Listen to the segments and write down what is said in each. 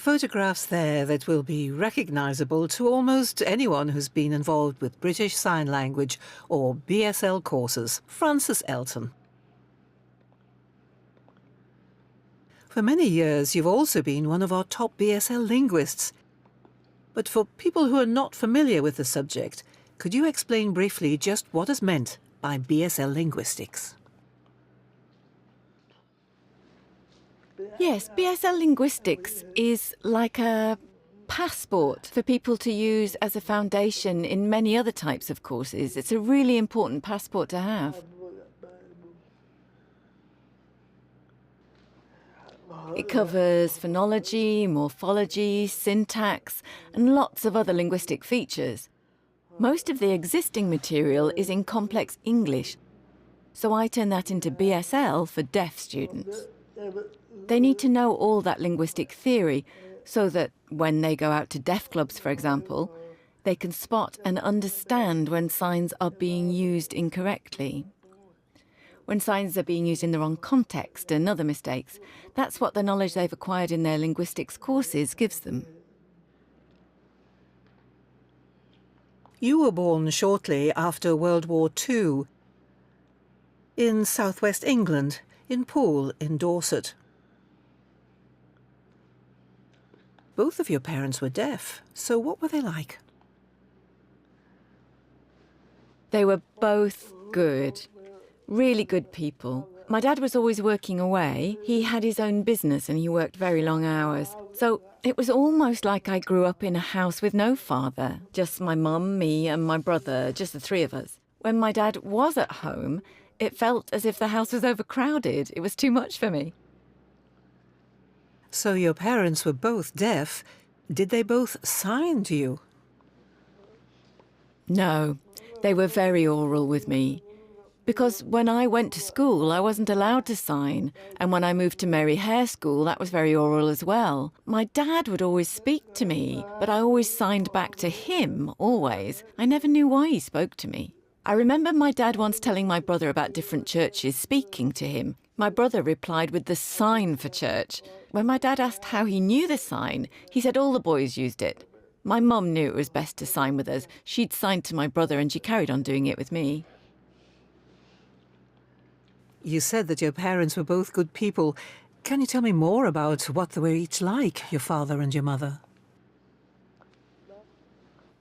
photographs there that will be recognisable to almost anyone who's been involved with British Sign Language or BSL courses. Frances Elton. For many years, you've also been one of our top BSL linguists. But for people who are not familiar with the subject, could you explain briefly just what is meant by BSL linguistics? Yes, BSL linguistics is like a passport for people to use as a foundation in many other types of courses. It's a really important passport to have. It covers phonology, morphology, syntax, and lots of other linguistic features. Most of the existing material is in complex English, so I turn that into BSL for deaf students. They need to know all that linguistic theory so that when they go out to deaf clubs, for example, they can spot and understand when signs are being used incorrectly. When signs are being used in the wrong context and other mistakes, that's what the knowledge they've acquired in their linguistics courses gives them. You were born shortly after World War II in southwest England, in Poole in Dorset. Both of your parents were deaf, so what were they like? They were both good, really good people. My dad was always working away. He had his own business and he worked very long hours. So it was almost like I grew up in a house with no father, just my mum, me and my brother, just the three of us. When my dad was at home, it felt as if the house was overcrowded. It was too much for me. So your parents were both deaf. Did they both sign to you? No, they were very oral with me. Because when I went to school, I wasn't allowed to sign. And when I moved to Mary Hare School, that was very oral as well. My dad would always speak to me, but I always signed back to him, always. I never knew why he spoke to me. I remember my dad once telling my brother about different churches speaking to him. My brother replied with the sign for church. When my dad asked how he knew the sign, he said all the boys used it. My mum knew it was best to sign with us. She'd signed to my brother and she carried on doing it with me. You said that your parents were both good people. Can you tell me more about what they were each like, your father and your mother?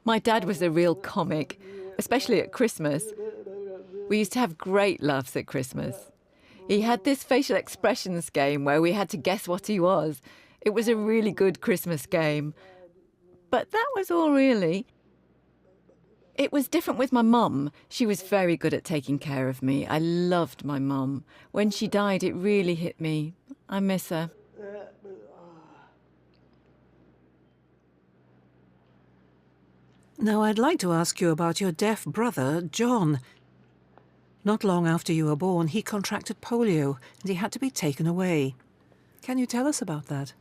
My dad was a real comic, especially at Christmas. We used to have great laughs at Christmas. He had this facial expressions game where we had to guess what he was. It was a really good Christmas game. But that was all really. It was different with my mum. She was very good at taking care of me. I loved my mum. When she died, it really hit me. I miss her. Now, I'd like to ask you about your deaf brother, John. Not long after you were born, he contracted polio and he had to be taken away. Can you tell us about that?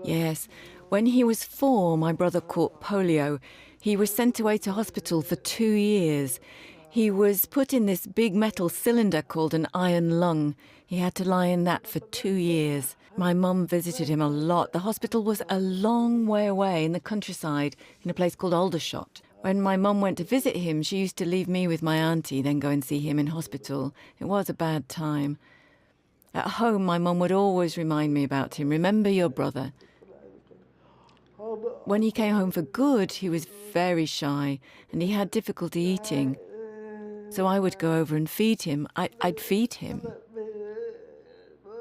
Yes. When he was 4, my brother caught polio. He was sent away to hospital for 2 years. He was put in this big metal cylinder called an iron lung. He had to lie in that for 2 years. My mum visited him a lot. The hospital was a long way away in the countryside, in a place called Aldershot. When my mum went to visit him, she used to leave me with my auntie, then go and see him in hospital. It was a bad time. At home, my mum would always remind me about him. Remember your brother. When he came home for good, he was very shy and he had difficulty eating. So I would go over and feed him. I'd feed him.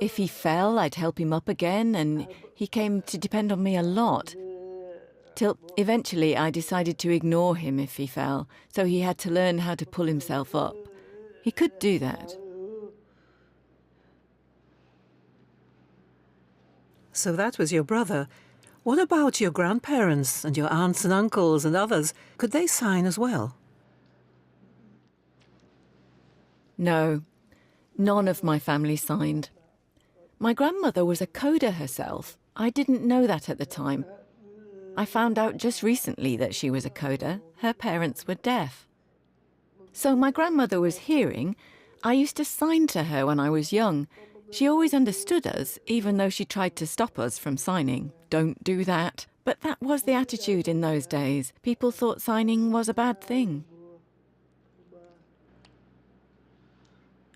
If he fell, I'd help him up again, and he came to depend on me a lot. Till eventually I decided to ignore him if he fell, so he had to learn how to pull himself up. He could do that. So that was your brother. What about your grandparents and your aunts and uncles and others? Could they sign as well? No, none of my family signed. My grandmother was a coder herself. I didn't know that at the time. I found out just recently that she was a coder. Her parents were deaf. So my grandmother was hearing. I used to sign to her when I was young. She always understood us, even though she tried to stop us from signing. Don't do that. But that was the attitude in those days. People thought signing was a bad thing.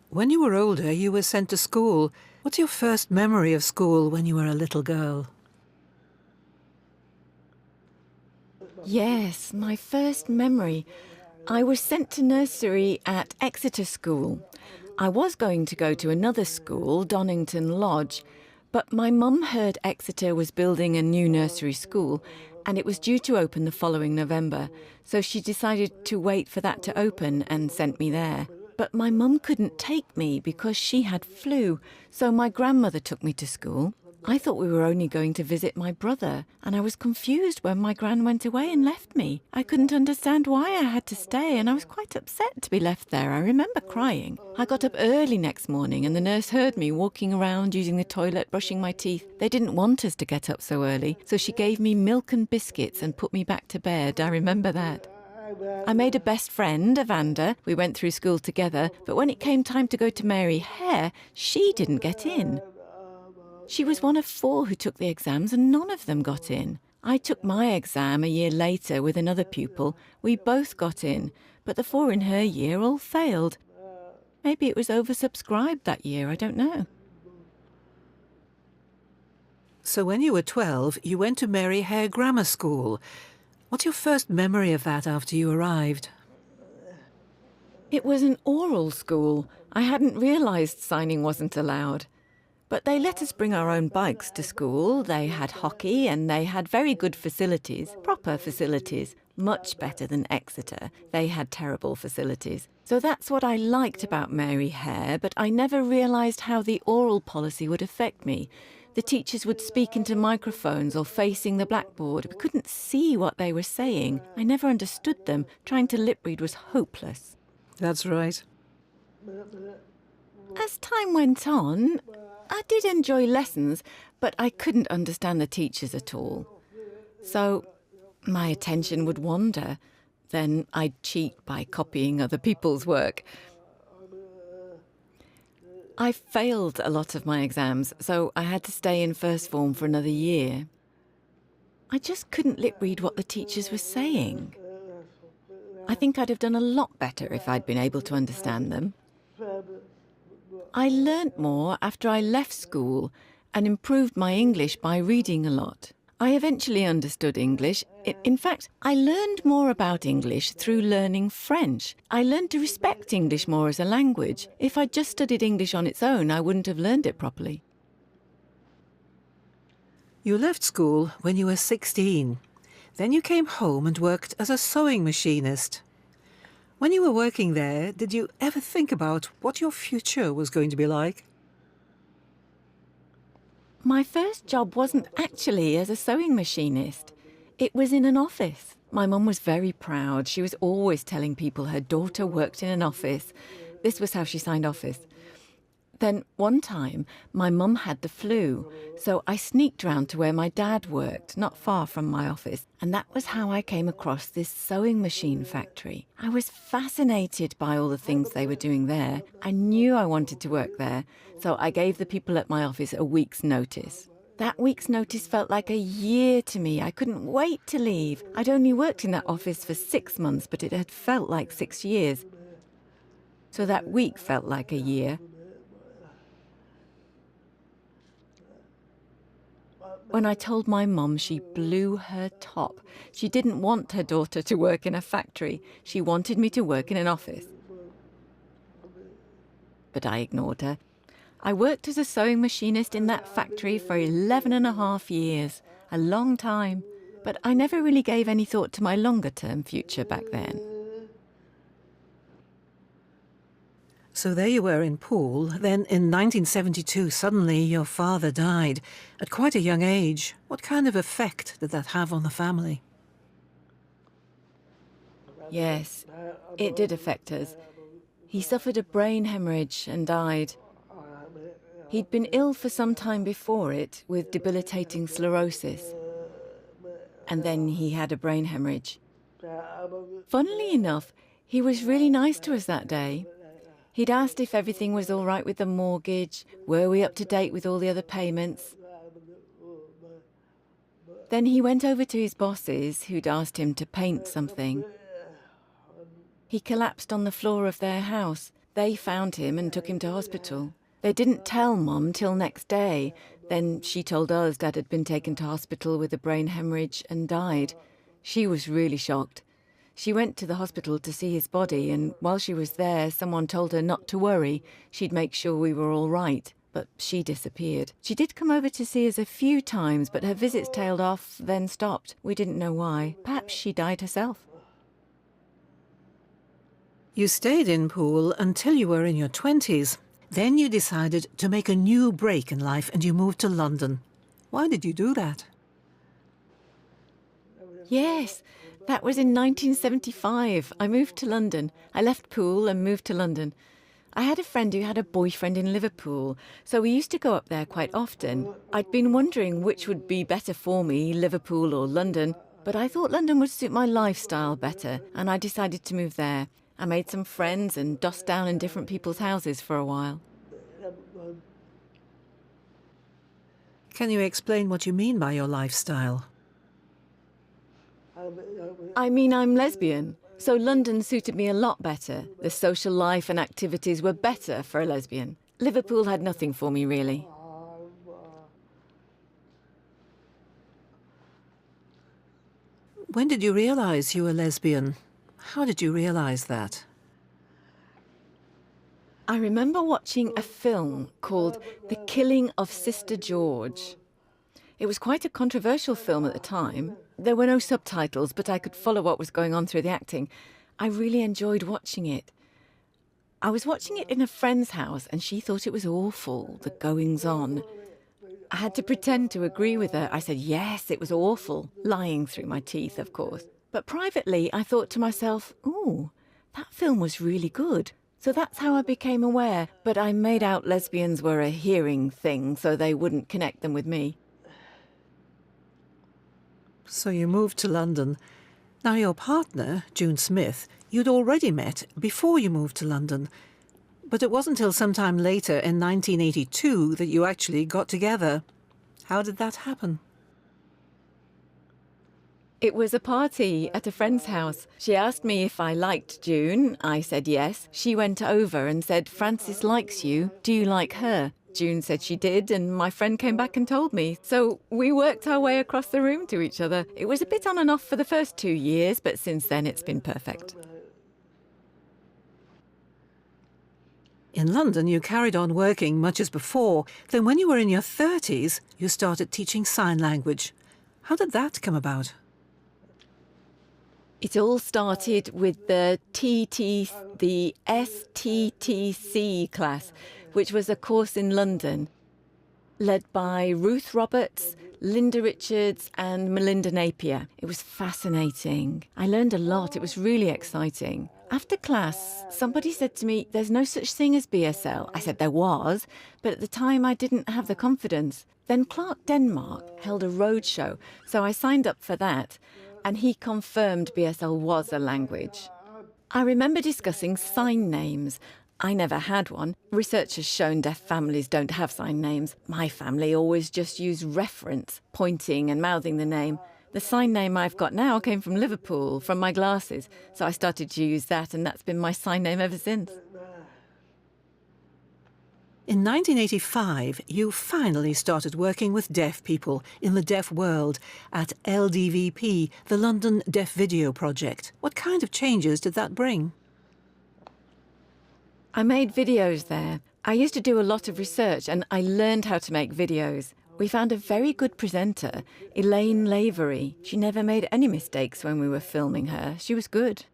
When you were older, you were sent to school. What's your first memory of school when you were a little girl? Yes, my first memory. I was sent to nursery at Exeter School. I was going to go to another school, Donington Lodge, but my mum heard Exeter was building a new nursery school and it was due to open the following November, so she decided to wait for that to open and sent me there. But my mum couldn't take me because she had flu, so my grandmother took me to school. I thought we were only going to visit my brother, and I was confused when my gran went away and left me. I couldn't understand why I had to stay, and I was quite upset to be left there. I remember crying. I got up early next morning, and the nurse heard me walking around using the toilet, brushing my teeth. They didn't want us to get up so early, so she gave me milk and biscuits and put me back to bed. I remember that. I made a best friend, Evander. We went through school together, but when it came time to go to Mary Hare, she didn't get in. She was one of 4 who took the exams and none of them got in. I took my exam a year later with another pupil. We both got in, but the 4 in her year all failed. Maybe it was oversubscribed that year, I don't know. So when you were 12, you went to Mary Hare Grammar School. What's your first memory of that after you arrived? It was an oral school. I hadn't realised signing wasn't allowed. But they let us bring our own bikes to school. They had hockey and they had very good facilities, proper facilities, much better than Exeter. They had terrible facilities. So that's what I liked about Mary Hare, but I never realised how the oral policy would affect me. The teachers would speak into microphones or facing the blackboard. We couldn't see what they were saying. I never understood them. Trying to lip read was hopeless. That's right. As time went on, I did enjoy lessons, but I couldn't understand the teachers at all. So my attention would wander. Then I'd cheat by copying other people's work. I failed a lot of my exams, so I had to stay in first form for another year. I just couldn't lip read what the teachers were saying. I think I'd have done a lot better if I'd been able to understand them. I learnt more after I left school and improved my English by reading a lot. I eventually understood English. In fact, I learned more about English through learning French. I learned to respect English more as a language. If I'd just studied English on its own, I wouldn't have learned it properly. You left school when you were 16. Then you came home and worked as a sewing machinist. When you were working there, did you ever think about what your future was going to be like? My first job wasn't actually as a sewing machinist. It was in an office. My mum was very proud. She was always telling people her daughter worked in an office. This was how she signed office. Then one time, my mum had the flu, so I sneaked round to where my dad worked, not far from my office, and that was how I came across this sewing machine factory. I was fascinated by all the things they were doing there. I knew I wanted to work there, so I gave the people at my office a week's notice. That week's notice felt like a year to me. I couldn't wait to leave. I'd only worked in that office for 6 months, but it had felt like 6 years. So that week felt like a year. When I told my mum, she blew her top. She didn't want her daughter to work in a factory. She wanted me to work in an office. But I ignored her. I worked as a sewing machinist in that factory for 11.5 years, a long time. But I never really gave any thought to my longer-term future back then. So there you were in Poole. Then in 1972, suddenly your father died at quite a young age. What kind of effect did that have on the family? Yes, it did affect us. He suffered a brain hemorrhage and died. He'd been ill for some time before it, with debilitating sclerosis. And then he had a brain hemorrhage. Funnily enough, he was really nice to us that day. He'd asked if everything was all right with the mortgage, were we up to date with all the other payments. Then he went over to his bosses, who'd asked him to paint something. He collapsed on the floor of their house. They found him and took him to hospital. They didn't tell Mum till next day. Then she told us Dad had been taken to hospital with a brain hemorrhage and died. She was really shocked. She went to the hospital to see his body, and while she was there, someone told her not to worry. She'd make sure we were all right. But she disappeared. She did come over to see us a few times, but her visits tailed off, then stopped. We didn't know why. Perhaps she died herself. You stayed in Poole until you were in your 20s. Then you decided to make a new break in life and you moved to London. Why did you do that? Yes, that was in 1975. I moved to London. I left Poole and moved to London. I had a friend who had a boyfriend in Liverpool, so we used to go up there quite often. I'd been wondering which would be better for me, Liverpool or London, but I thought London would suit my lifestyle better, and I decided to move there. I made some friends and dossed down in different people's houses for a while. Can you explain what you mean by your lifestyle? I mean, I'm lesbian, so London suited me a lot better. The social life and activities were better for a lesbian. Liverpool had nothing for me, really. When did you realise you were lesbian? How did you realise that? I remember watching a film called The Killing of Sister George. It was quite a controversial film at the time. There were no subtitles, but I could follow what was going on through the acting. I really enjoyed watching it. I was watching it in a friend's house, and she thought it was awful, the goings-on. I had to pretend to agree with her. I said, yes, it was awful, lying through my teeth, of course. But privately, I thought to myself, ooh, that film was really good. So that's how I became aware, but I made out lesbians were a hearing thing, so they wouldn't connect them with me. So you moved to London. Now your partner, June Smith, you'd already met before you moved to London. But it wasn't until sometime later in 1982 that you actually got together. How did that happen? It was a party at a friend's house. She asked me if I liked June. I said yes. She went over and said, Frances likes you. Do you like her? June said she did, and my friend came back and told me. So we worked our way across the room to each other. It was a bit on and off for the first 2 years, but since then it's been perfect. In London, you carried on working much as before. Then when you were in your 30s, you started teaching sign language. How did that come about? It all started with the STTC class, which was a course in London, led by Ruth Roberts, Linda Richards and Melinda Napier. It was fascinating. I learned a lot. It was really exciting. After class, somebody said to me, there's no such thing as BSL. I said there was, but at the time I didn't have the confidence. Then Clark Denmark held a roadshow, so I signed up for that, and he confirmed BSL was a language. I remember discussing sign names. I never had one. Research has shown deaf families don't have sign names. My family always just used reference, pointing and mouthing the name. The sign name I've got now came from Liverpool, from my glasses, so I started to use that, and that's been my sign name ever since. In 1985, you finally started working with deaf people in the deaf world at LDVP, the London Deaf Video Project. What kind of changes did that bring? I made videos there. I used to do a lot of research, and I learned how to make videos. We found a very good presenter, Elaine Lavery. She never made any mistakes when we were filming her. She was good.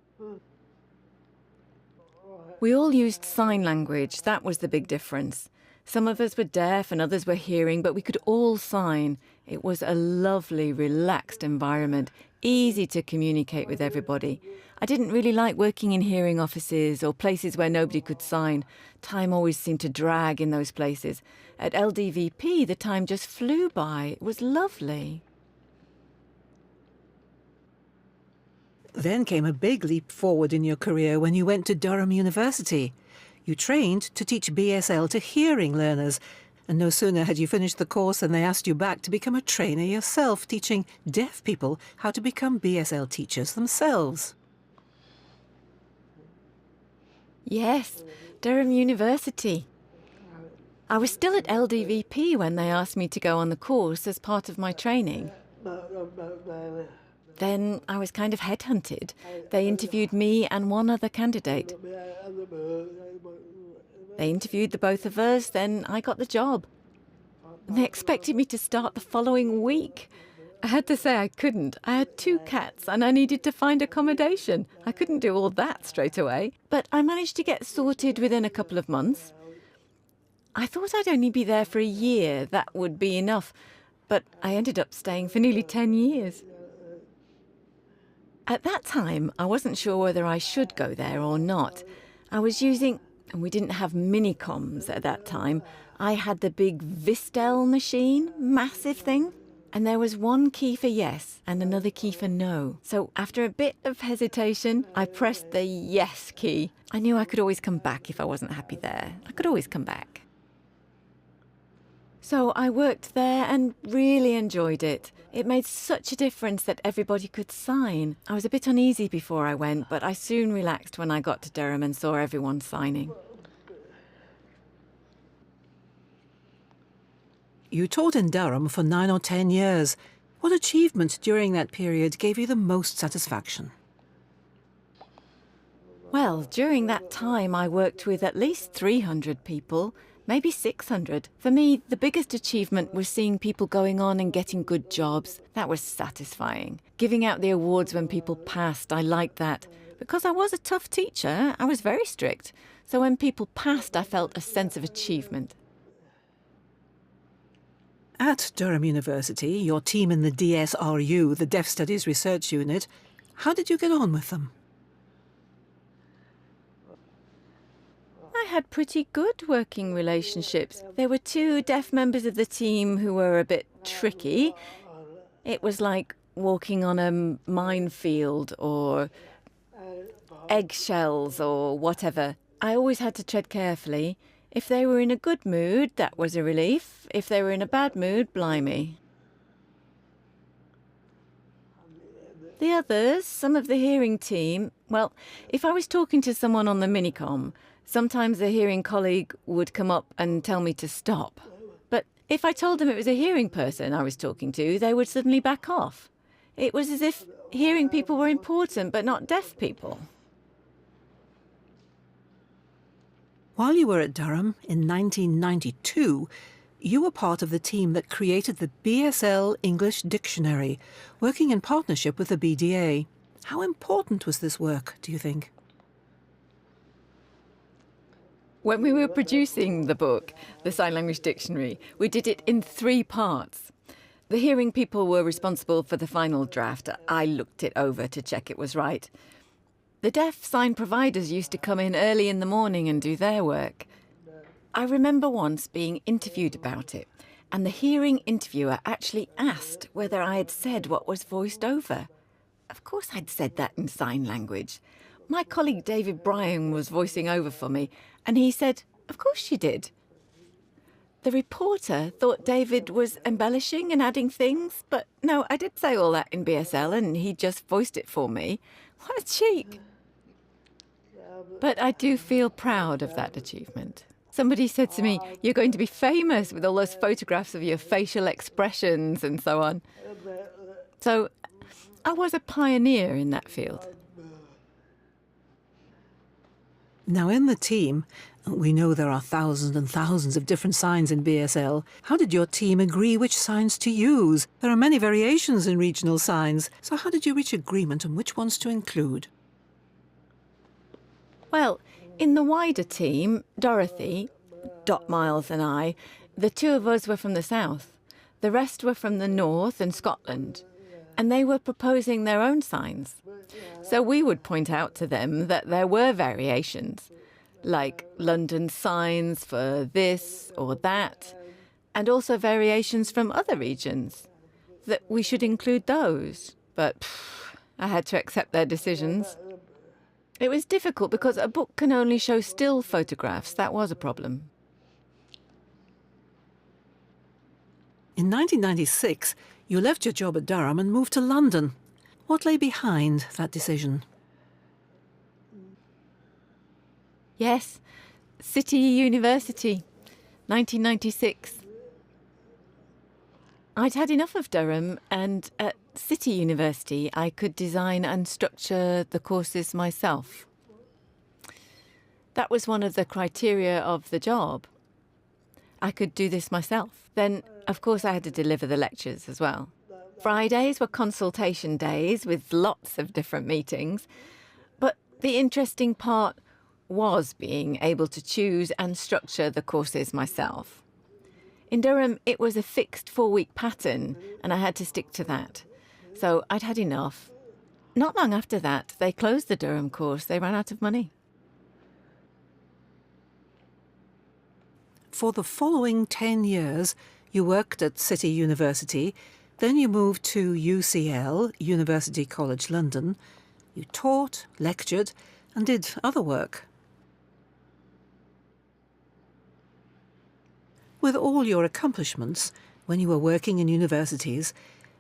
We all used sign language. That was the big difference. Some of us were deaf and others were hearing, but we could all sign. It was a lovely, relaxed environment, easy to communicate with everybody. I didn't really like working in hearing offices or places where nobody could sign. Time always seemed to drag in those places. At LDVP, the time just flew by. It was lovely. Then came a big leap forward in your career when you went to Durham University. You trained to teach BSL to hearing learners, and no sooner had you finished the course than they asked you back to become a trainer yourself, teaching deaf people how to become BSL teachers themselves. Yes, Durham University. I was still at LDVP when they asked me to go on the course as part of my training. Then I was kind of headhunted. They interviewed me and one other candidate. They interviewed the both of us, then I got the job. And they expected me to start the following week. I had to say I couldn't. I had 2 cats and I needed to find accommodation. I couldn't do all that straight away. But I managed to get sorted within a couple of months. I thought I'd only be there for a year. That would be enough. But I ended up staying for nearly 10 years. At that time, I wasn't sure whether I should go there or not. I was using, and we didn't have mini-coms at that time, I had the big Vistel machine, massive thing. And there was one key for yes and another key for no. So after a bit of hesitation, I pressed the yes key. I knew I could always come back if I wasn't happy there. I could always come back. So I worked there and really enjoyed it. It made such a difference that everybody could sign. I was a bit uneasy before I went, but I soon relaxed when I got to Durham and saw everyone signing. You taught in Durham for 9 or 10 years. What achievement during that period gave you the most satisfaction? Well, during that time I worked with at least 300 people, maybe 600. For me, the biggest achievement was seeing people going on and getting good jobs. That was satisfying. Giving out the awards when people passed, I liked that. Because I was a tough teacher, I was very strict. So when people passed, I felt a sense of achievement. At Durham University, your team in the DSRU, the Deaf Studies Research Unit, how did you get on with them? I had pretty good working relationships. There were 2 deaf members of the team who were a bit tricky. It was like walking on a minefield or eggshells or whatever. I always had to tread carefully. If they were in a good mood, that was a relief. If they were in a bad mood, blimey. The others, some of the hearing team, well, if I was talking to someone on the minicom, sometimes a hearing colleague would come up and tell me to stop. But if I told them it was a hearing person I was talking to, they would suddenly back off. It was as if hearing people were important, but not deaf people. While you were at Durham in 1992, you were part of the team that created the BSL English Dictionary, working in partnership with the BDA. How important was this work, do you think? When we were producing the book, the Sign Language Dictionary, we did it in 3 parts. The hearing people were responsible for the final draft. I looked it over to check it was right. The deaf sign providers used to come in early in the morning and do their work. I remember once being interviewed about it, and the hearing interviewer actually asked whether I had said what was voiced over. Of course I'd said that in sign language. My colleague David Bryan was voicing over for me, and he said, "Of course you did." The reporter thought David was embellishing and adding things, but no, I did say all that in BSL, and he just voiced it for me. What a cheek. But I do feel proud of that achievement. Somebody said to me, "You're going to be famous with all those photographs of your facial expressions and so on." So I was a pioneer in that field. Now in the team, we know there are thousands and thousands of different signs in BSL. How did your team agree which signs to use? There are many variations in regional signs, so how did you reach agreement on which ones to include? Well, in the wider team, Dorothy, Dot Miles and I, the 2 of us were from the south. The rest were from the north and Scotland. And they were proposing their own signs. So we would point out to them that there were variations, like London signs for this or that, and also variations from other regions, that we should include those. But I had to accept their decisions. It was difficult because a book can only show still photographs. That was a problem. In 1996, you left your job at Durham and moved to London. What lay behind that decision? Yes, City University, 1996. I'd had enough of Durham, and at City University I could design and structure the courses myself. That was one of the criteria of the job. I could do this myself. Then, of course, I had to deliver the lectures as well. Fridays were consultation days with lots of different meetings. But the interesting part was being able to choose and structure the courses myself. In Durham, it was a fixed 4-week pattern, and I had to stick to that. So I'd had enough. Not long after that, they closed the Durham course. They ran out of money. For the following 10 years, you worked at City University, then you moved to UCL, University College London. You taught, lectured, and did other work. With all your accomplishments, when you were working in universities,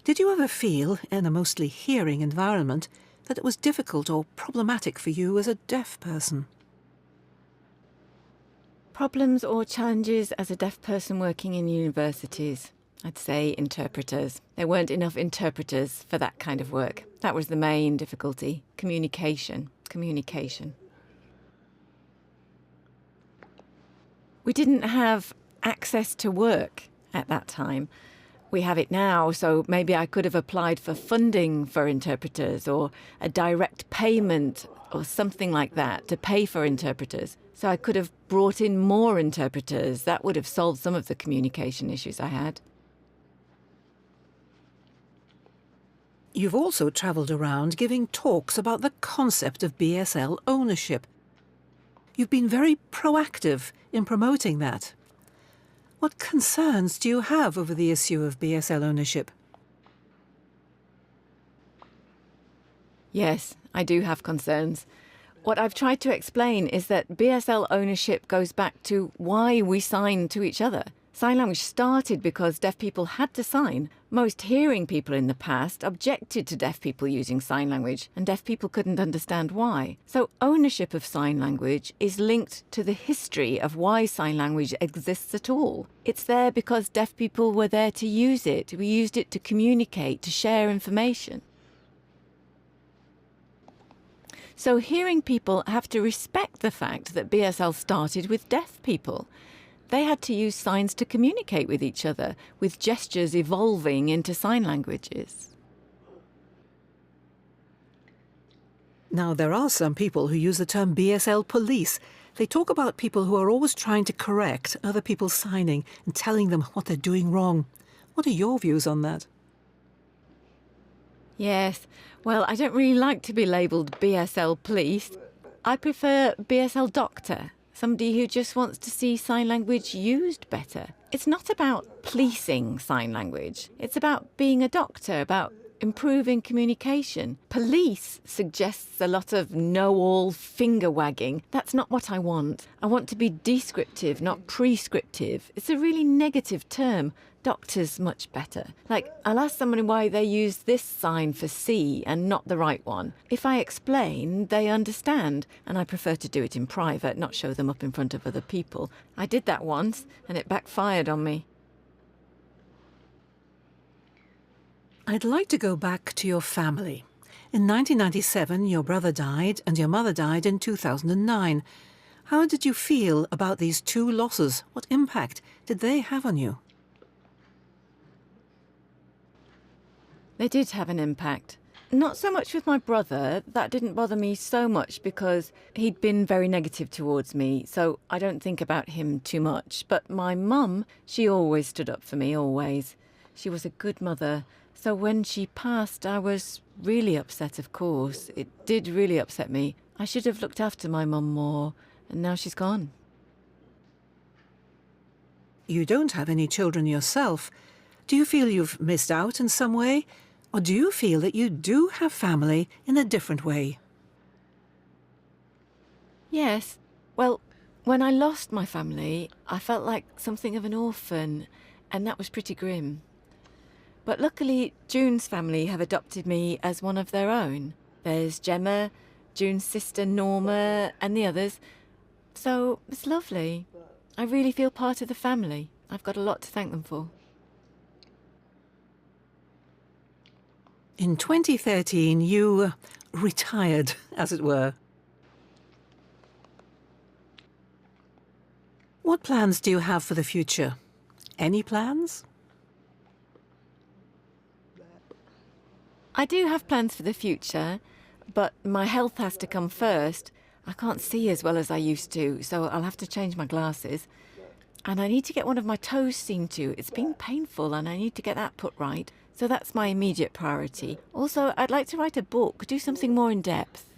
did you ever feel, in a mostly hearing environment, that it was difficult or problematic for you as a deaf person? Problems or challenges as a deaf person working in universities? I'd say interpreters. There weren't enough interpreters for that kind of work. That was the main difficulty. Communication. We didn't have access to work at that time. We have it now, so maybe I could have applied for funding for interpreters or a direct payment or something like that to pay for interpreters. So I could have brought in more interpreters. That would have solved some of the communication issues I had. You've also travelled around giving talks about the concept of BSL ownership. You've been very proactive in promoting that. What concerns do you have over the issue of BSL ownership? Yes, I do have concerns. What I've tried to explain is that BSL ownership goes back to why we sign to each other. Sign language started because deaf people had to sign. Most hearing people in the past objected to deaf people using sign language, and deaf people couldn't understand why. So ownership of sign language is linked to the history of why sign language exists at all. It's there because deaf people were there to use it. We used it to communicate, to share information. So hearing people have to respect the fact that BSL started with deaf people. They had to use signs to communicate with each other, with gestures evolving into sign languages. Now, there are some people who use the term BSL police. They talk about people who are always trying to correct other people signing and telling them what they're doing wrong. What are your views on that? Yes, well, I don't really like to be labelled BSL police. I prefer BSL doctor. Somebody who just wants to see sign language used better. It's not about policing sign language. It's about being a doctor, about improving communication. Police suggests a lot of know-all finger wagging. That's not what I want. I want to be descriptive, not prescriptive. It's a really negative term. Doctor's much better. Like, I'll ask someone why they use this sign for C and not the right one. If I explain, they understand, and I prefer to do it in private, not show them up in front of other people. I did that once, and it backfired on me. I'd like to go back to your family. In 1997, your brother died and your mother died in 2009. How did you feel about these two losses? What impact did they have on you? They did have an impact. Not so much with my brother. That didn't bother me so much because he'd been very negative towards me, so I don't think about him too much. But my mum, she always stood up for me, always. She was a good mother. So when she passed, I was really upset, of course. It did really upset me. I should have looked after my mum more, and now she's gone. You don't have any children yourself. Do you feel you've missed out in some way? Or do you feel that you do have family in a different way? Yes. Well, when I lost my family, I felt like something of an orphan, and that was pretty grim. But luckily, June's family have adopted me as one of their own. There's Gemma, June's sister Norma, and the others. So it's lovely. I really feel part of the family. I've got a lot to thank them for. In 2013, you retired, as it were. What plans do you have for the future? Any plans? I do have plans for the future, but my health has to come first. I can't see as well as I used to, so I'll have to change my glasses. And I need to get one of my toes seen to. It's been painful and I need to get that put right. So that's my immediate priority. Also, I'd like to write a book, do something more in depth.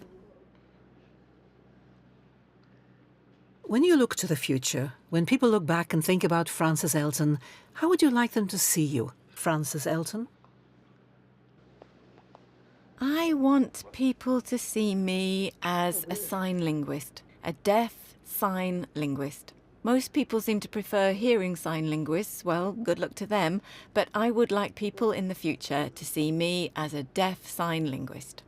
When you look to the future, when people look back and think about Frances Elton, how would you like them to see you, Frances Elton? I want people to see me as a sign linguist, a deaf sign linguist. Most people seem to prefer hearing sign linguists. Well, good luck to them. But I would like people in the future to see me as a deaf sign linguist.